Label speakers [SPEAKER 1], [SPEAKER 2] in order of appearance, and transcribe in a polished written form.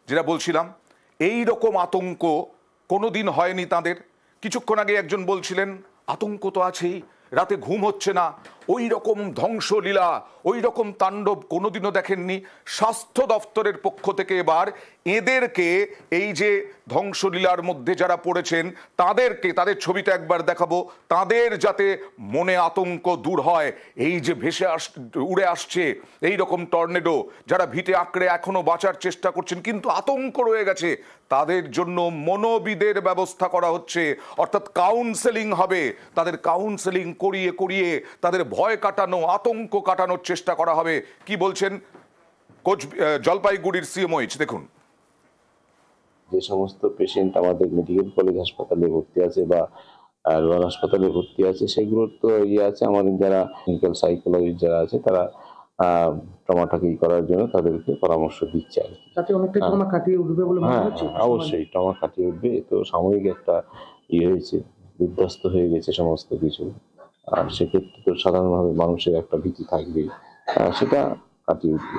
[SPEAKER 1] যেটা বলছিলাম, এই রকম আতঙ্ক কোনোদিন হয়নি তাদের। কিছুক্ষণ আগে একজন বলছিলেন আতঙ্ক তো আছেই, রাতে ঘুম হচ্ছে না, ওই রকম ধ্বংসলীলা, ওই রকম তাণ্ডব কোনোদিনও দেখেননি। স্বাস্থ্য দপ্তরের পক্ষ থেকে এবার এদেরকে, এই যে ধ্বংসলীলার মধ্যে যারা পড়েছেন তাদেরকে, তাদের ছবিটা একবার দেখাবো, তাদের যাতে মনে আতঙ্ক দূর হয়। এই যে উড়ে আসছে এই রকম টর্নেডো, যারা ভিটে আঁকড়ে এখনো বাঁচার চেষ্টা করছেন কিন্তু আতঙ্ক রয়ে গেছে, তাদের জন্য মনোবিদের ব্যবস্থা করা হচ্ছে। অর্থাৎ কাউন্সেলিং হবে, তাদের কাউন্সেলিং করিয়ে করিয়ে তাদের ভয় কাটানো, আতঙ্ক কাটানোর চেষ্টা করা হবে। কি বলছেন জলপাইগুড়ির সিএমওইচ, দেখুন।
[SPEAKER 2] যে সমস্ত পেশেন্ট আমাদের মেডিকেল কলেজ হাসপাতালে ভর্তি আছে বা রুরাল হাসপাতালে ভর্তি আছে, সেগুলোর তো আছে, আমাদের যারা ক্লিনিক্যাল সাইকোলজিস্ট যারা আছে তারা ট্রমাটাকে করার জন্য তাদেরকে পরামর্শ দিচ্ছে আর কি।
[SPEAKER 3] তাতে অনেকটা ট্রমা কাটিয়ে উঠবে বলে মনে হচ্ছে।
[SPEAKER 2] অবশ্যই ট্রমা কাটিয়ে উঠবে। তো সাময়িক একটা হয়েছে, বিধ্বস্ত হয়ে গেছে সমস্ত কিছু, আর সেক্ষেত্রে তো সাধারণভাবে মানুষের একটা ভীতি থাকবেই, সেটা কাটিয়ে উঠবে।